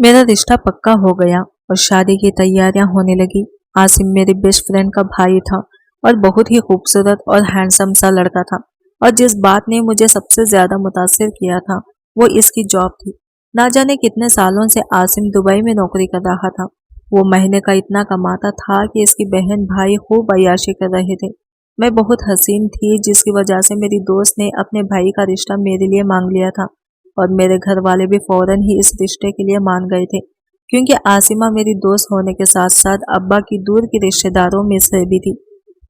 मेरा रिश्ता पक्का हो गया और शादी की तैयारियां होने लगी। आसिम मेरी बेस्ट फ्रेंड का भाई था और बहुत ही खूबसूरत और हैंडसम सा लड़का था। और जिस बात ने मुझे सबसे ज्यादा मुतासिर किया था वो इसकी जॉब थी। ना जाने कितने सालों से आसिम दुबई में नौकरी कर रहा था। वो महीने का इतना कमाता था कि इसकी बहन भाई खूब अय्याशी कर रहे थे। मैं बहुत हसीन थी जिसकी वजह से मेरी दोस्त ने अपने भाई का रिश्ता मेरे लिए मांग लिया था। और मेरे घर वाले भी फौरन ही इस रिश्ते के लिए मान गए थे, क्योंकि आसिमा मेरी दोस्त होने के साथ साथ अब्बा की दूर के रिश्तेदारों में से भी थी।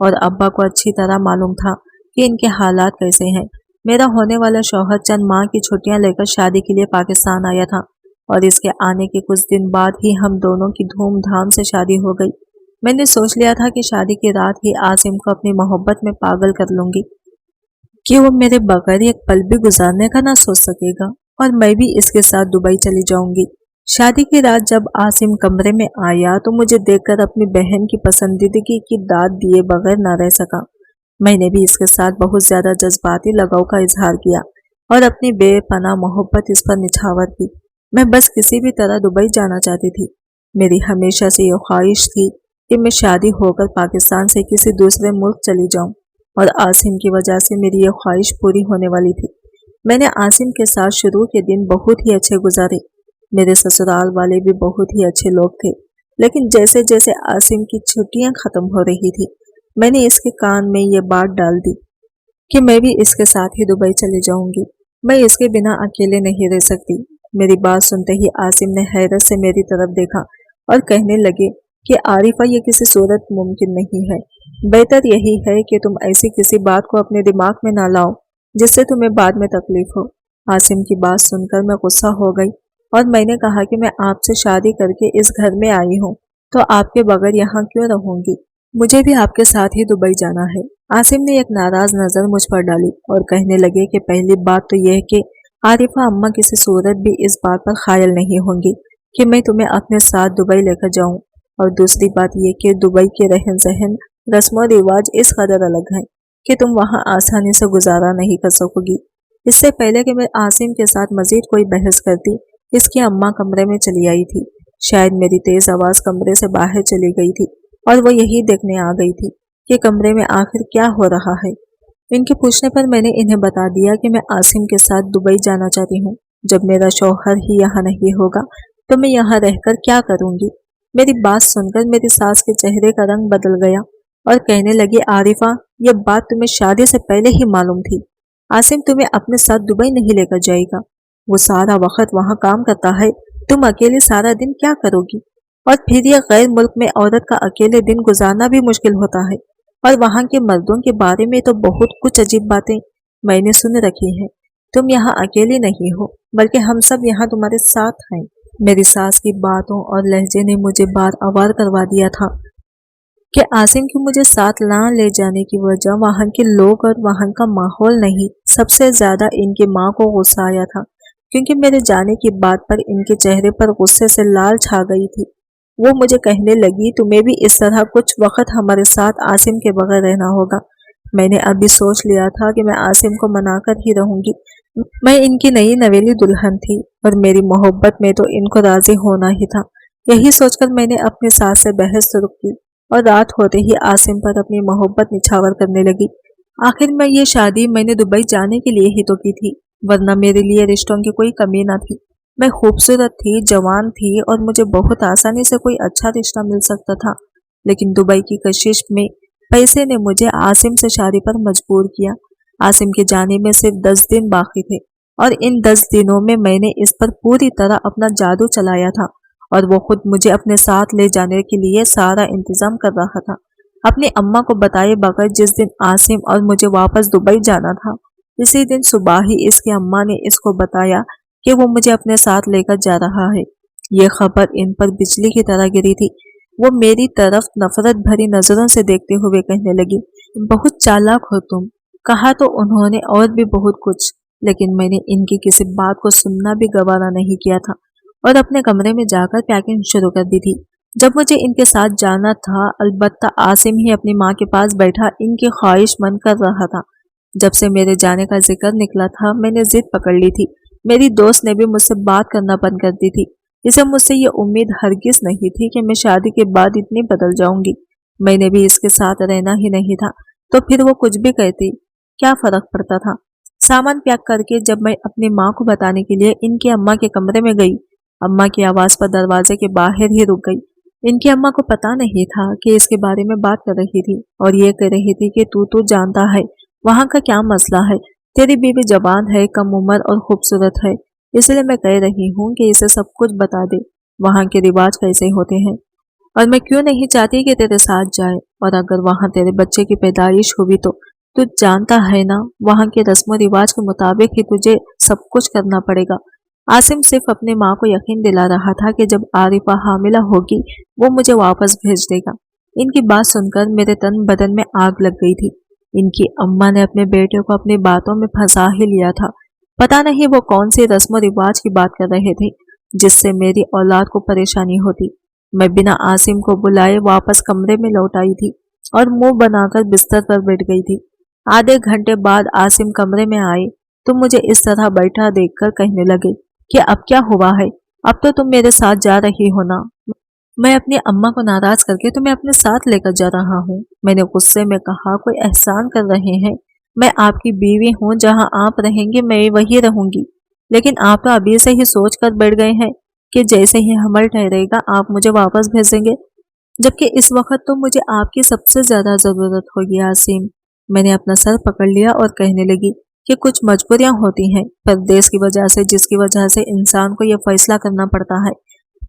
और अब्बा को अच्छी तरह मालूम था कि इनके हालात कैसे हैं। मेरा होने वाला शौहर चंद माह की छुट्टियां लेकर शादी के लिए पाकिस्तान आया था और इसके आने के कुछ दिन बाद ही हम दोनों की धूमधाम से शादी हो गई। मैंने सोच लिया था कि शादी की रात ही आसिम को अपनी मोहब्बत में पागल कर लूंगी कि वो मेरे बगैर एक पल भी गुजारने का ना सोच सकेगा और मैं भी इसके साथ दुबई चली जाऊंगी। शादी की रात जब आसिम कमरे में आया तो मुझे देखकर अपनी बहन की पसंदीदगी की दाद दिए बगैर ना रह सका। मैंने भी इसके साथ बहुत ज्यादा जज्बाती लगाव का इजहार किया और अपनी बेपनाह मोहब्बत इस पर निछावर की। मैं बस किसी भी तरह दुबई जाना चाहती थी। मेरी हमेशा से ये ख्वाहिश थी कि मैं शादी होकर पाकिस्तान से किसी दूसरे मुल्क चली जाऊं और आसिम की वजह से मेरी ये ख्वाहिश पूरी होने वाली थी। मैंने आसिम के साथ शुरू के दिन बहुत ही अच्छे गुजारे। मेरे ससुराल वाले भी बहुत ही अच्छे लोग थे, लेकिन जैसे जैसे आसिम की छुट्टियां खत्म हो रही थी मैंने इसके कान में ये बात डाल दी कि मैं भी इसके साथ ही दुबई चली जाऊंगी। मैं इसके बिना अकेले नहीं रह सकती। मेरी बात सुनते ही आसिम ने हैरत से मेरी तरफ देखा और कहने लगे कि आरिफा ये किसी सूरत मुमकिन नहीं है। बेहतर यही है कि तुम ऐसी किसी बात को अपने दिमाग में ना लाओ जिससे तुम्हें बाद में तकलीफ हो। आसिम की बात सुनकर मैं गुस्सा हो गई और मैंने कहा कि मैं आपसे शादी करके इस घर में आई हूँ तो आपके बगैर यहाँ क्यों रहूंगी। मुझे भी आपके साथ ही दुबई जाना है। आसिम ने एक नाराज नजर मुझ पर डाली और कहने लगे कि पहली बात तो यह है कि आरिफा अम्मा किसी सूरत भी इस बात पर खायल नहीं होंगी कि मैं तुम्हें अपने साथ दुबई लेकर जाऊं। और दूसरी बात यह कि दुबई के रहन सहन रस्म रिवाज इस कदर अलग हैं कि तुम वहां आसानी से गुजारा नहीं कर सकोगी। इससे पहले कि मैं आसिम के साथ मजीद कोई बहस करती इसकी अम्मा कमरे में चली आई थी। शायद मेरी तेज आवाज कमरे से बाहर चली गई थी और वो यही देखने आ गई थी कि कमरे में आखिर क्या हो रहा है। इनके पूछने पर मैंने इन्हें बता दिया कि मैं आसिम के साथ दुबई जाना चाहती हूँ। जब मेरा शौहर ही यहाँ नहीं होगा तो मैं यहाँ रहकर क्या करूँगी। मेरी बात सुनकर मेरी सास के चेहरे का रंग बदल गया और कहने लगी, आरिफा ये बात तुम्हें शादी से पहले ही मालूम थी। आसिम तुम्हें अपने साथ दुबई नहीं लेकर जाएगा। वो सारा वक्त वहाँ काम करता है, तुम अकेले सारा दिन क्या करोगी। और फिर यह गैर मुल्क में औरत का अकेले दिन गुजारना भी मुश्किल होता है। और वहाँ के मर्दों के बारे में तो बहुत कुछ अजीब बातें मैंने सुन रखी हैं। तुम यहाँ अकेली नहीं हो बल्कि हम सब यहाँ तुम्हारे साथ हैं। मेरी सास की बातों और लहजे ने मुझे बार आवार करवा दिया था कि आसिम की मुझे साथ ना ले जाने की वजह वहाँ के लोग और वहाँ का माहौल नहीं, सबसे ज्यादा इनकी माँ को गुस्सा आया था, क्योंकि मेरे जाने की बात पर इनके चेहरे पर गुस्से से लाल छा गई थी। वो मुझे कहने लगी, तुम्हें भी इस तरह कुछ वक्त हमारे साथ आसिम के बगैर रहना होगा। मैंने अभी सोच लिया था कि मैं आसिम को मनाकर ही रहूंगी। मैं इनकी नई नवेली दुल्हन थी और मेरी मोहब्बत में तो इनको राजी होना ही था। यही सोचकर मैंने अपनी सास से बहस शुरू की और रात होते ही आसिम पर अपनी मोहब्बत निछावर करने लगी। आखिर में ये शादी मैंने दुबई जाने के लिए ही तो की थी, वरना मेरे लिए रिश्तों की कोई कमी ना थी। मैं खूबसूरत थी, जवान थी और मुझे बहुत आसानी से कोई अच्छा रिश्ता मिल सकता था। लेकिन दुबई की कशिश में पैसे ने मुझे आसिम से शादी पर मजबूर किया। आसिम के जाने में सिर्फ 10 दिन बाकी थे और इन 10 दिनों में मैंने इस पर पूरी तरह अपना जादू चलाया था और वो खुद मुझे अपने साथ ले जाने के लिए सारा इंतजाम कर रहा था। अपनी अम्मा को बताए बगैर जिस दिन आसिम और मुझे वापस दुबई जाना था, इसी दिन सुबह ही इसकी अम्मा ने इसको बताया कि वो मुझे अपने साथ लेकर जा रहा है। ये खबर इन पर बिजली की तरह गिरी थी। वो मेरी तरफ नफरत भरी नजरों से देखते हुए कहने लगी, बहुत चालाक हो तुम। कहा तो उन्होंने और भी बहुत कुछ, लेकिन मैंने इनकी किसी बात को सुनना भी गवारा नहीं किया था और अपने कमरे में जाकर पैकिंग शुरू कर दी थी। जब मुझे इनके साथ जाना था, अलबत्ता आसिम ही अपनी माँ के पास बैठा इनकी ख्वाहिश मंद कर रहा था। जब से मेरे जाने का जिक्र निकला था मैंने जिद पकड़ ली थी। मेरी दोस्त ने भी मुझसे बात करना बंद कर दी थी। इसे मुझसे ये उम्मीद हरगिज नहीं थी कि मैं शादी के बाद इतनी बदल जाऊंगी। मैंने भी इसके साथ रहना ही नहीं था, तो फिर वो कुछ भी कहती, क्या फर्क पड़ता था। सामान पैक करके जब मैं अपनी माँ को बताने के लिए इनकी अम्मा के कमरे में गई, अम्मा की आवाज पर दरवाजे के बाहर ही रुक गई। इनकी अम्मा को पता नहीं था कि इसके बारे में बात कर रही थी और ये कह रही थी कि तू जानता है वहाँ का क्या मसला है। तेरी बीवी जवान है, कम उम्र और खूबसूरत है, इसलिए मैं कह रही हूँ कि इसे सब कुछ बता दे, वहाँ के रिवाज कैसे होते हैं, और मैं क्यों नहीं चाहती कि तेरे साथ जाए, और अगर वहाँ तेरे बच्चे की पैदाइश हुई तो तू जानता है ना, वहाँ के रस्म रिवाज के मुताबिक ही तुझे सब कुछ करना पड़ेगा। आसिम सिर्फ अपनी माँ को यकीन दिला रहा था कि जब आरिफा हामिला होगी वो मुझे वापस भेज देगा। इनकी बात सुनकर मेरे तन बदन में आग लग गई थी। इनकी अम्मा ने अपने बेटे को अपनी बातों में फंसा ही लिया था। पता नहीं वो कौन सी रस्म रिवाज की बात कर रहे थे जिससे मेरी औलाद को परेशानी होती। मैं बिना आसिम को बुलाए वापस कमरे में लौट आई थी और मुंह बनाकर बिस्तर पर बैठ गई थी। आधे घंटे बाद आसिम कमरे में आए तो मुझे इस तरह बैठा देखकर कहने लगे कि अब क्या हुआ है, अब तो तुम मेरे साथ जा रही हो ना। मैं अपनी अम्मा को नाराज करके तुम्हें अपने साथ लेकर जा रहा हूँ। मैंने गुस्से में कहा, कोई एहसान कर रहे हैं, मैं आपकी बीवी हूँ, जहाँ आप रहेंगे मैं वही रहूंगी। लेकिन आप तो अभी से ही सोच कर बैठ गए हैं कि जैसे ही हमल ठहरेगा आप मुझे वापस भेजेंगे, जबकि इस वक्त तो मुझे आपकी सबसे ज्यादा जरूरत होगी आसिम। मैंने अपना सर पकड़ लिया और कहने लगी कि कुछ मजबूरियां होती हैं परदेश की वजह से, जिसकी वजह से इंसान को यह फैसला करना पड़ता है।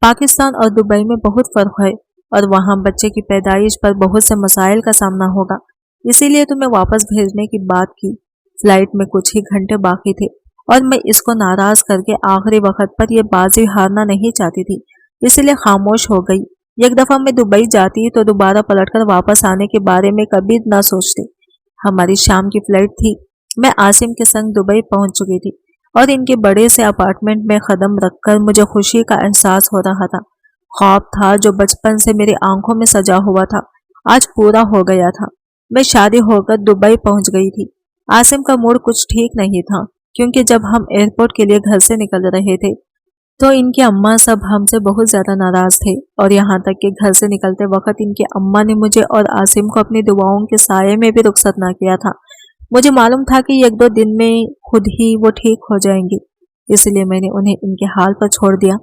पाकिस्तान और दुबई में बहुत फर्क है और वहाँ बच्चे की पैदाइश पर बहुत से मसाइल का सामना होगा, इसीलिए तुम्हें वापस भेजने की बात की। फ्लाइट में कुछ ही घंटे बाकी थे और मैं इसको नाराज करके आखिरी वक्त पर यह बाजी हारना नहीं चाहती थी, इसलिए खामोश हो गई। एक दफा मैं दुबई जाती तो दोबारा पलटकर वापस आने के बारे में कभी न सोचती। हमारी शाम की फ्लाइट थी। मैं आसिम के संग दुबई पहुंच चुकी थी और इनके बड़े से अपार्टमेंट में कदम रखकर मुझे खुशी का एहसास हो रहा था। ख्वाब था जो बचपन से मेरी आंखों में सजा हुआ था, आज पूरा हो गया था। मैं शादी होकर दुबई पहुंच गई थी। आसिम का मूड कुछ ठीक नहीं था, क्योंकि जब हम एयरपोर्ट के लिए घर से निकल रहे थे तो इनकी अम्मा सब हमसे बहुत ज्यादा नाराज थे, और यहाँ तक कि घर से निकलते वक्त इनकी अम्मा ने मुझे और आसिम को अपनी दुआओं के साये में भी रुखसत ना किया था। मुझे मालूम था कि एक दो दिन में खुद ही वो ठीक हो जाएंगी, इसलिए मैंने उन्हें इनके हाल पर छोड़ दिया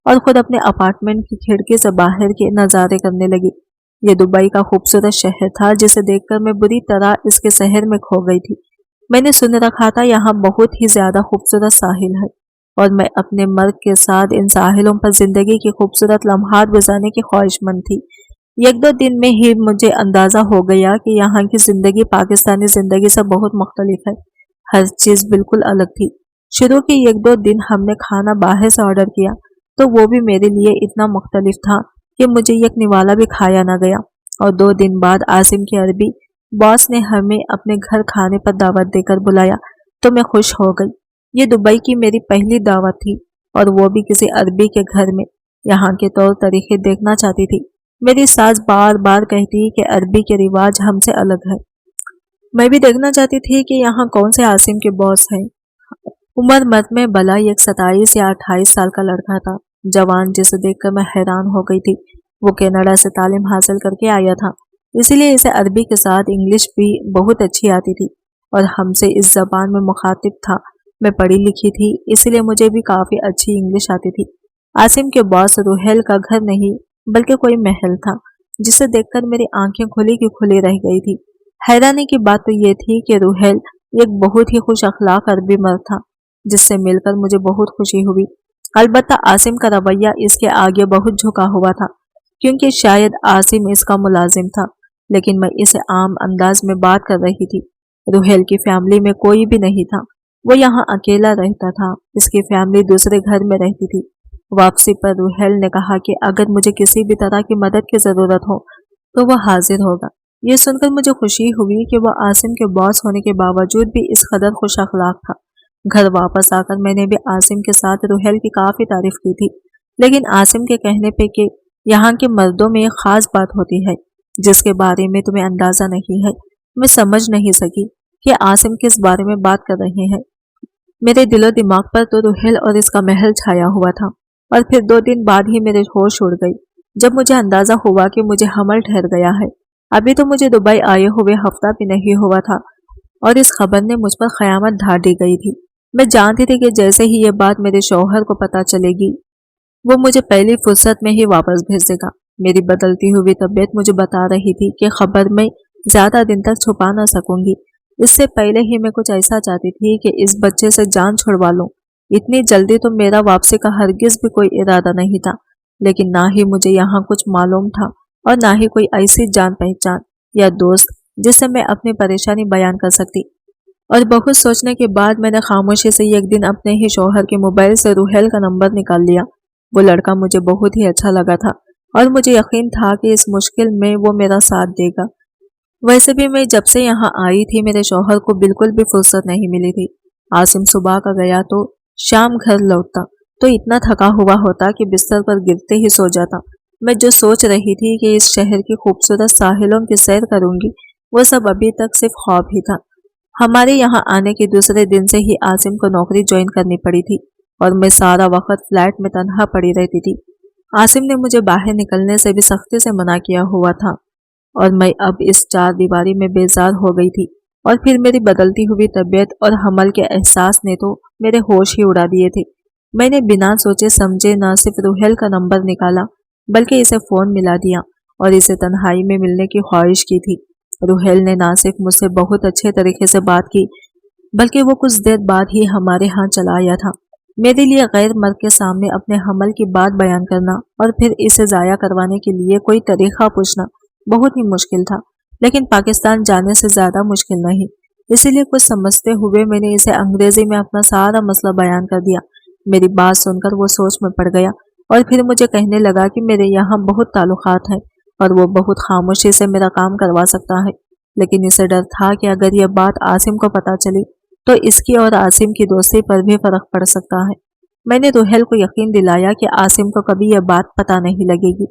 और खुद अपने अपार्टमेंट की खिड़की से बाहर के नज़ारे करने लगी। ये दुबई का खूबसूरत शहर था जिसे देखकर मैं बुरी तरह इसके शहर में खो गई थी। मैंने सुन रखा था यहाँ बहुत ही ज्यादा खूबसूरत साहिल है और मैं अपने मर्द के साथ इन साहिलों पर जिंदगी की खूबसूरत लम्हात गुजारने की ख्वाहिशमंद थी। एक दो दिन में ही मुझे अंदाजा हो गया कि यहाँ की जिंदगी पाकिस्तानी जिंदगी से बहुत मुख्तलिफ है। हर चीज बिल्कुल अलग थी। शुरू के एक दो दिन हमने खाना बाहर से ऑर्डर किया तो वो भी मेरे लिए इतना मुख्तलिफ था कि मुझे यकनी वाला भी खाया ना गया। और 2 दिन बाद आसिम के अरबी बॉस ने हमें अपने घर खाने पर दावत देकर बुलाया तो मैं खुश हो गई। ये दुबई की मेरी पहली दावत थी और वो भी किसी अरबी के घर में। यहाँ के तौर तरीके देखना चाहती थी। मेरी सास बार बार कहती कि अरबी के रिवाज हमसे अलग है। मैं भी देखना चाहती थी कि यहाँ कौन से आसिम के बॉस हैं। उम्र मर्द में भला एक 27 या 28 साल का लड़का था, जवान, जिसे देखकर मैं हैरान हो गई थी। वो कनाडा से तालीम हासिल करके आया था, इसीलिए इसे अरबी के साथ इंग्लिश भी बहुत अच्छी आती थी और हमसे इस जबान में मुखातिब था। मैं पढ़ी लिखी थी, इसलिए मुझे भी काफ़ी अच्छी इंग्लिश आती थी। आसिम के बॉस रुहेल का घर नहीं बल्कि कोई महल था, जिसे देखकर मेरी आंखें खुली की खुली रह गई थी। हैरानी की बात तो ये थी कि रुहेल एक बहुत ही खुश अखलाक अरबी मर्द था, जिससे मिलकर मुझे बहुत खुशी हुई। अलबत्ता आसिम का रवैया इसके आगे बहुत झुका हुआ था, क्योंकि शायद आसिम इसका मुलाजिम था, लेकिन मैं इसे आम अंदाज में बात कर रही थी। रुहेल की फैमिली में कोई भी नहीं था, वो यहाँ अकेला रहता था। इसकी फैमिली दूसरे घर में रहती थी। वापसी पर रुहेल ने कहा कि अगर मुझे किसी भी तरह की मदद की जरूरत हो तो वह हाजिर होगा। ये सुनकर मुझे खुशी हुई कि वह आसिम के बॉस होने के बावजूद भी इस कदर खुश अखलाक था। घर वापस आकर मैंने भी आसिम के साथ रुहेल की काफी तारीफ की थी, लेकिन आसिम के कहने पे कि यहाँ के मर्दों में एक खास बात होती है जिसके बारे में तुम्हें अंदाजा नहीं है। मैं समझ नहीं सकी कि आसिम किस बारे में बात कर रहे हैं। मेरे दिलो दिमाग पर तो रुहेल और इसका महल छाया हुआ था और फिर 2 दिन बाद ही मेरे होश उड़ गई जब मुझे अंदाजा हुआ कि मुझे हमल ठहर गया है। अभी तो मुझे दुबई आए हुए हफ्ता भी नहीं हुआ था और इस खबर ने मुझ पर क़यामत ढा दी गई थी। मैं जानती थी कि जैसे ही ये बात मेरे शौहर को पता चलेगी वो मुझे पहली फुर्सत में ही वापस भेज देगा। मेरी बदलती हुई तबीयत मुझे बता रही थी कि खबर मैं ज्यादा दिन तक छुपा ना सकूंगी। इससे पहले ही मैं कुछ ऐसा चाहती थी कि इस बच्चे से जान छुड़वा लूं। इतनी जल्दी तो मेरा वापसी का हरगिज भी कोई इरादा नहीं था, लेकिन ना ही मुझे यहाँ कुछ मालूम था और ना ही कोई ऐसी जान पहचान या दोस्त जिससे मैं अपनी परेशानी बयान कर सकती। और बहुत सोचने के बाद मैंने खामोशी से एक दिन अपने ही शौहर के मोबाइल से रूहेल का नंबर निकाल लिया। वो लड़का मुझे बहुत ही अच्छा लगा था और मुझे यकीन था कि इस मुश्किल में वो मेरा साथ देगा। वैसे भी मैं जब से यहाँ आई थी मेरे शौहर को बिल्कुल भी फुर्सत नहीं मिली थी। आसिम सुबह का गया तो शाम घर लौटता तो इतना थका हुआ होता कि बिस्तर पर गिरते ही सो जाता। मैं जो सोच रही थी कि इस शहर की खूबसूरत साहिलों की सैर करूंगी वो सब अभी तक सिर्फ ख्वाब ही था। हमारे यहाँ आने के दूसरे दिन से ही आसिम को नौकरी ज्वाइन करनी पड़ी थी और मैं सारा वक्त फ्लैट में तन्हा पड़ी रहती थी। आसिम ने मुझे बाहर निकलने से भी सख्ती से मना किया हुआ था और मैं अब इस चार दीवारी में बेजार हो गई थी। और फिर मेरी बदलती हुई तबीयत और हमल के एहसास ने तो मेरे होश ही उड़ा दिए थे। मैंने बिना सोचे समझे न सिर्फ रूहेल का नंबर निकाला बल्कि इसे फोन मिला दिया और इसे तन्हाई में मिलने की ख्वाहिश की थी। रूहेल ने ना सिर्फ मुझसे बहुत अच्छे तरीके से बात की बल्कि वो कुछ देर बाद ही हमारे यहाँ चला आया था। मेरे लिए गैर मर्द के सामने अपने हमल की बात बयान करना और फिर इसे जाया करवाने के लिए कोई तरीका पूछना बहुत ही मुश्किल था, लेकिन पाकिस्तान जाने से ज्यादा मुश्किल नहीं। इसीलिए कुछ समझते हुए मैंने इसे अंग्रेजी में अपना सारा मसला बयान कर दिया। मेरी बात सुनकर वो सोच में पड़ गया और फिर मुझे कहने लगा कि मेरे यहाँ बहुत ताल्लुकात हैं और वो बहुत खामोशी से मेरा काम करवा सकता है, लेकिन इसे डर था कि अगर यह बात आसिम को पता चली तो इसकी और आसिम की दोस्ती पर भी फर्क पड़ सकता है। मैंने रूहेल को यकीन दिलाया कि आसिम को कभी यह बात पता नहीं लगेगी।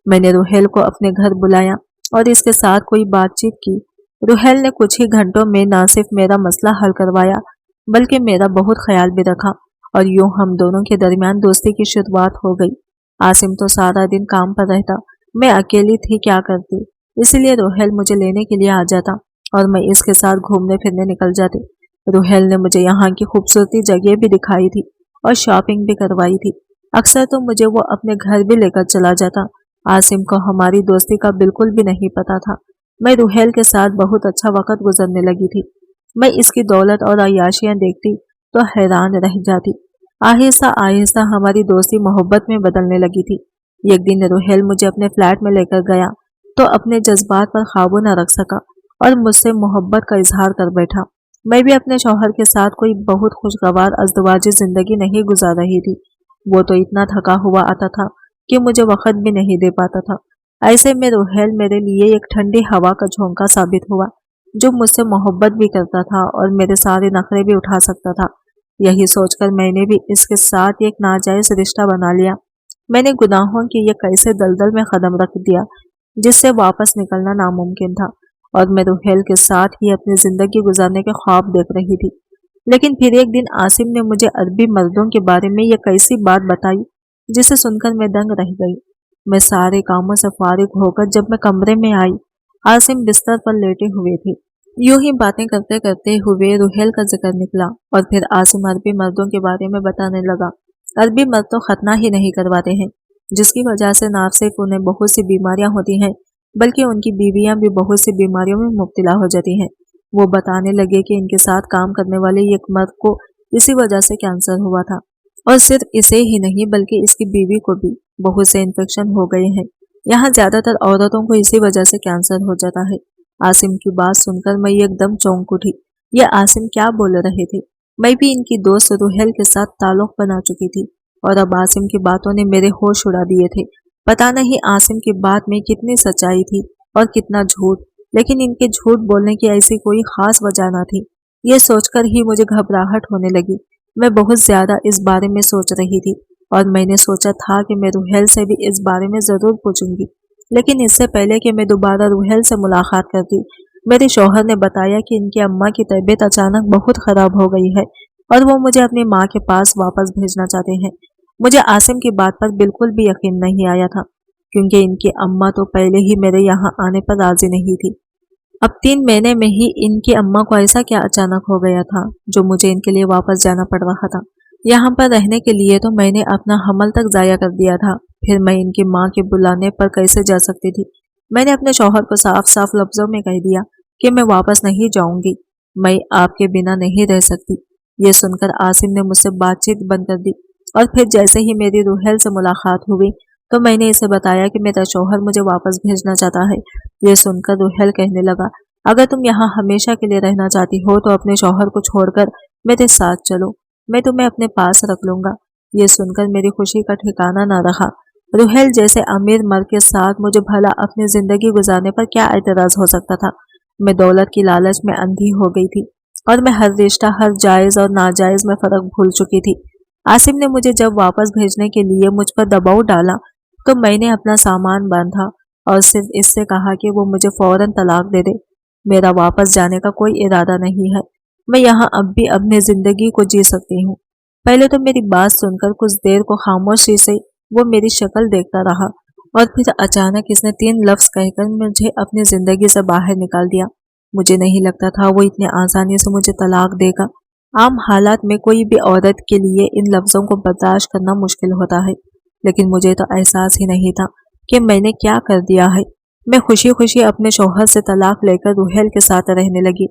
मैंने रूहेल को अपने घर बुलाया और इसके साथ कोई बातचीत की। रूहेल ने कुछ ही घंटों में न सिर्फ मेरा मसला हल करवाया बल्कि मेरा बहुत ख्याल भी रखा और यूं हम दोनों के दरमियान दोस्ती की शुरुआत हो गई। आसिम तो सारा दिन काम पर रहता, मैं अकेली थी क्या करती, इसलिए रूहेल मुझे लेने के लिए आ जाता और मैं इसके साथ घूमने फिरने निकल जाती। रूहेल ने मुझे यहाँ की खूबसूरती जगह भी दिखाई थी और शॉपिंग भी करवाई थी। अक्सर तो मुझे वो अपने घर भी लेकर चला जाता। आसिम को हमारी दोस्ती का बिल्कुल भी नहीं पता था। मैं रूहेल के साथ बहुत अच्छा वक्त गुजरने लगी थी। मैं इसकी दौलत और अय्याशियां देखती तो हैरान रह जाती। आहिस्ता आहिस्ता हमारी दोस्ती मोहब्बत में बदलने लगी थी। एक दिन रूहेल मुझे अपने फ्लैट में लेकर गया तो अपने जज्बात पर काबू न रख सका और मुझसे मोहब्बत का इजहार कर बैठा। मैं भी अपने शौहर के साथ कोई बहुत खुशगवार अज़दवाजी जिंदगी नहीं गुजार रही थी। वो तो इतना थका हुआ आता था कि मुझे वक्त भी नहीं दे पाता था। ऐसे में रूहेल मेरे लिए एक ठंडी हवा का झोंका साबित हुआ जो मुझसे मोहब्बत भी करता था और मेरे सारे नखरे भी उठा सकता था। यही सोचकर मैंने भी इसके साथ एक नाजायज रिश्ता बना लिया। मैंने गुनाहों की एक ऐसे दलदल में कदम रख दिया जिससे वापस निकलना नामुमकिन था और मैं रूहेल के साथ ही अपनी जिंदगी गुजारने के ख्वाब देख रही थी। लेकिन फिर एक दिन आसिम ने मुझे अरबी मर्दों के बारे में एक ऐसी बात बताई जिसे सुनकर मैं दंग रह गई। मैं सारे कामों से फारिग होकर जब मैं कमरे में आई, आसिम बिस्तर पर लेटे हुए थे। यूं ही बातें करते करते हुए रूहेल का जिक्र निकला और फिर आसिम अरबी मर्दों के बारे में बताने लगा। अरबी मर्द तो खतना ही नहीं करवाते हैं, जिसकी वजह से ना सिर्फ उन्हें बहुत सी बीमारियां होती हैं बल्कि उनकी बीवियां भी बहुत सी बीमारियों में मुब्तला हो जाती हैं। वो बताने लगे कि इनके साथ काम करने वाले एक मर्द को इसी वजह से कैंसर हुआ था और सिर्फ इसे ही नहीं बल्कि इसकी बीवी को भी बहुत से इन्फेक्शन हो गए हैं। यहाँ ज्यादातर औरतों को इसी वजह से कैंसर हो जाता है। आसिम की बात सुनकर मैं एकदम चौंक उठी। ये आसिम क्या बोल रहे थे? मैं भी इनकी दोस्त रूहेल के साथ ताल्लुक बना चुकी थी और अब आसिम की बातों ने मेरे होश उड़ा दिए थे। पता नहीं आसिम की बात में कितनी सच्चाई थी और कितना झूठ, लेकिन इनके झूठ बोलने की ऐसी कोई खास वजह न थी। ये सोचकर ही मुझे घबराहट होने लगी। मैं बहुत ज्यादा इस बारे में सोच रही थी और मैंने सोचा था कि मैं रूहेल से भी इस बारे में जरूर पूछूंगी, लेकिन इससे पहले कि मैं दोबारा रूहेल से मुलाकात करती, मेरे शौहर ने बताया कि इनकी अम्मा की तबीयत अचानक बहुत खराब हो गई है और वो मुझे अपनी माँ के पास वापस भेजना चाहते हैं। मुझे आसिम की बात पर बिल्कुल भी यकीन नहीं आया था, क्योंकि इनकी अम्मा तो पहले ही मेरे यहाँ आने पर राजी नहीं थी। अब 3 महीने में ही इनकी अम्मा को ऐसा क्या अचानक हो गया था जो मुझे इनके लिए वापस जाना पड़ रहा था। यहाँ पर रहने के लिए तो मैंने अपना हमल तक जाया कर दिया था, फिर मैं इनकी माँ के बुलाने पर कैसे जा सकती थी। मैंने अपने शौहर को साफ साफ लफ्जों में कह दिया कि मैं वापस नहीं जाऊंगी, मैं आपके बिना नहीं रह सकती। ये सुनकर आसिम ने मुझसे बातचीत बंद कर दी, और फिर जैसे ही मेरी रूहेल से मुलाकात हुई तो मैंने इसे बताया कि मेरा शौहर मुझे वापस भेजना चाहता है। ये सुनकर रूहेल कहने लगा, अगर तुम यहाँ हमेशा के लिए रहना चाहती हो तो अपने शौहर को छोड़कर मेरे साथ चलो, मैं तुम्हें अपने पास रख लूंगा। ये सुनकर मेरी खुशी का ठिकाना न रहा। रूहेल जैसे अमीर मर्द के साथ मुझे भला अपनी जिंदगी गुजारने पर क्या एतराज हो सकता था। मैं दौलत की लालच में अंधी हो गई थी और मैं हर रिश्ता, हर जायज और नाजायज में फर्क भूल चुकी थी। आसिम ने मुझे जब वापस भेजने के लिए मुझ पर दबाव डाला तो मैंने अपना सामान बांधा और सिर्फ इससे कहा कि वो मुझे फौरन तलाक दे दे। मेरा वापस जाने का कोई इरादा नहीं है, मैं यहाँ अब भी अपनी जिंदगी को जी सकती हूँ। पहले तो मेरी बात सुनकर कुछ देर को खामोशी से वो मेरी शक्ल देखता रहा, और फिर अचानक इसने 3 लफ्ज कहकर मुझे अपनी जिंदगी से बाहर निकाल दिया। मुझे नहीं लगता था वो इतने आसानी से मुझे तलाक देगा। आम हालात में कोई भी औरत के लिए इन लफ्जों को बर्दाश्त करना मुश्किल होता है, लेकिन मुझे तो एहसास ही नहीं था कि मैंने क्या कर दिया है। मैं खुशी खुशी अपने शौहर से तलाक लेकर रूहेल के साथ रहने लगी,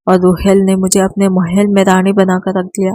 और रूहेल ने मुझे अपने महल में रानी बनाकर रख दिया।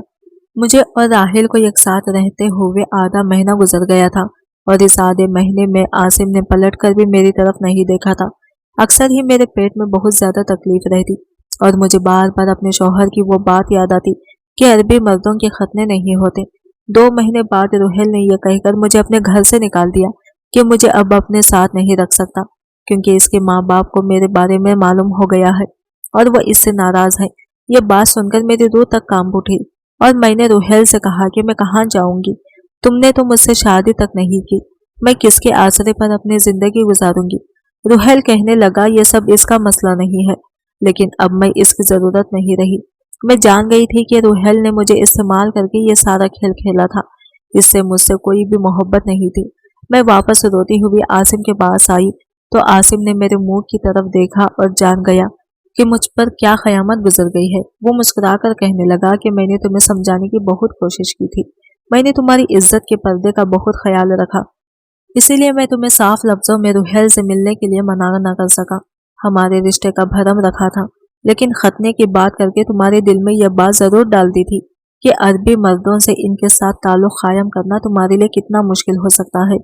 मुझे और राहेल को एक साथ रहते हुए आधा महीना गुजर गया था, और इस आधे महीने में आसिम ने पलट कर भी मेरी तरफ नहीं देखा था। अक्सर ही मेरे पेट में बहुत ज्यादा तकलीफ रहती, और मुझे बार बार अपने शौहर की वो बात याद आती कि अरबी मर्दों के खतने नहीं होते। 2 महीने बाद रूहेल ने यह कहकर मुझे अपने घर से निकाल दिया कि मुझे अब अपने साथ नहीं रख सकता, क्योंकि इसके माँ बाप को मेरे बारे में मालूम हो गया है और वह इससे नाराज है। ये बात सुनकर मेरी रूह तक कांप उठी, और मैंने रूहेल से कहा कि मैं कहाँ जाऊंगी, तुमने तो मुझसे शादी तक नहीं की, मैं किसके आसरे पर अपनी जिंदगी गुजारूंगी। रूहेल कहने लगा, ये सब इसका मसला नहीं है, लेकिन अब मैं इसकी जरूरत नहीं रही। मैं जान गई थी कि रूहेल ने मुझे इस्तेमाल करके ये सारा खेल खेला था, इससे मुझसे कोई भी मोहब्बत नहीं थी। मैं वापस रोती हुई आसिम के पास आई तो आसिम ने मेरे मुंह की तरफ देखा और जान गया कि मुझ पर क्या क़यामत गुजर गई है। वो मुस्कुराकर कहने लगा कि मैंने तुम्हें समझाने की बहुत कोशिश की थी, मैंने तुम्हारी इज्जत के पर्दे का बहुत ख्याल रखा, इसीलिए मैं तुम्हें साफ लफ्जों में रूहेल से मिलने के लिए मना न कर सका। हमारे रिश्ते का भरम रखा था, लेकिन खतने की बात करके तुम्हारे दिल में यह बात जरूर डाल दी थी कि अरबी मर्दों से इनके साथ ताल्लुक कायम करना तुम्हारे लिए कितना मुश्किल हो सकता है,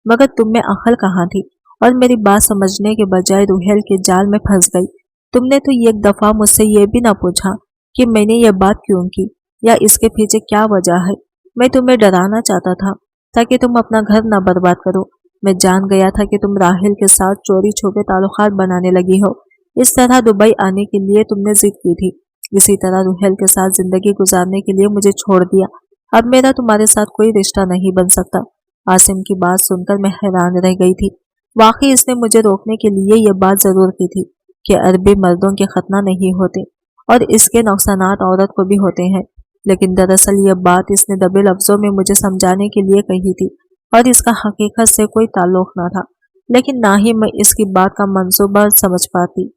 मगर तुम में अक्ल कहाँ थी और मेरी बात समझने के बजाय रूहेल के जाल में फंस गई। तुमने तो एक दफा मुझसे ये भी ना पूछा कि मैंने यह बात क्यों की या इसके पीछे क्या वजह है। मैं तुम्हें डराना चाहता था ताकि तुम अपना घर ना बर्बाद करो। मैं जान गया था कि तुम राहिल के साथ चोरी छुपे ताल्लुकात बनाने लगी हो। इस तरह दुबई आने के लिए तुमने जिद की थी, इसी तरह रूहेल के साथ जिंदगी गुजारने के लिए मुझे छोड़ दिया। अब मेरा तुम्हारे साथ कोई रिश्ता नहीं बन सकता। आसिम की बात सुनकर मैं हैरान रह गई थी। वाकई इसने मुझे रोकने के लिए यह बात जरूर की थी कि अरबी मर्दों के खतना नहीं होते और इसके नुकसानात औरत को भी होते हैं, लेकिन दरअसल यह बात इसने दबे लफ्जों में मुझे समझाने के लिए कही थी और इसका हकीकत से कोई ताल्लुक न था। लेकिन ना ही मैं इसकी बात का मंसूबा समझ पाती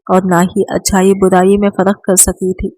और ना ही अच्छाई बुराई में फर्क कर सकी थी,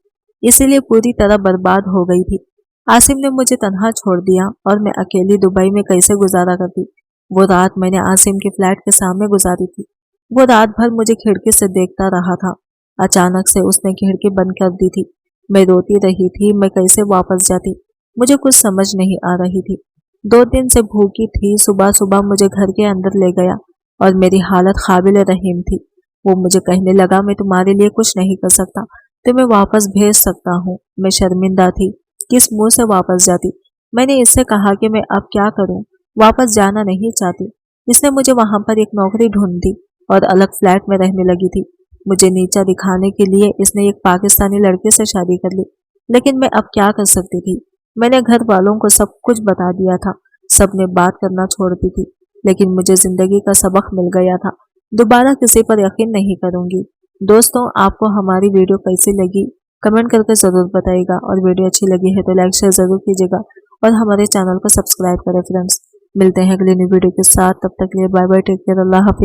इसीलिए पूरी तरह बर्बाद हो गई थी। आसिम ने मुझे तन्हा छोड़ दिया और मैं अकेली दुबई में कैसे गुजारा करती। वो रात मैंने आसिम के फ्लैट के सामने गुजारी थी। वो रात भर मुझे खिड़की से देखता रहा था। अचानक से उसने खिड़की बंद कर दी थी। मैं रोती रही थी, मैं कैसे वापस जाती, मुझे कुछ समझ नहीं आ रही थी। 2 दिन से भूखी थी। सुबह सुबह मुझे घर के अंदर ले गया और मेरी हालत काबिल रहीम थी। वो मुझे कहने लगा, मैं तुम्हारे लिए कुछ नहीं कर सकता, तुम्हें वापस भेज सकता हूँ। मैं शर्मिंदा थी, किस मुंह से वापस जाती। मैंने इससे कहा कि मैं अब क्या करूं, वापस जाना नहीं चाहती। इसने मुझे वहां पर एक नौकरी ढूंढ दी और अलग फ्लैट में रहने लगी थी। मुझे नीचा दिखाने के लिए इसने एक पाकिस्तानी लड़के से शादी कर ली, लेकिन मैं अब क्या कर सकती थी। मैंने घर वालों को सब कुछ बता दिया था। सबने बात करना छोड़ दी थी, लेकिन मुझे जिंदगी का सबक मिल गया था। दोबारा किसी पर यकीन नहीं करूंगी। दोस्तों, आपको हमारी वीडियो कैसी लगी कमेंट करके जरूर बताइएगा, और वीडियो अच्छी लगी है तो लाइक शेयर जरूर कीजिएगा और हमारे चैनल को सब्सक्राइब करें फ्रेंड्स। मिलते हैं अगली न्यू वीडियो के साथ, तब तक के लिए बाय बाय, टेक केयर, अल्लाह हाफिज।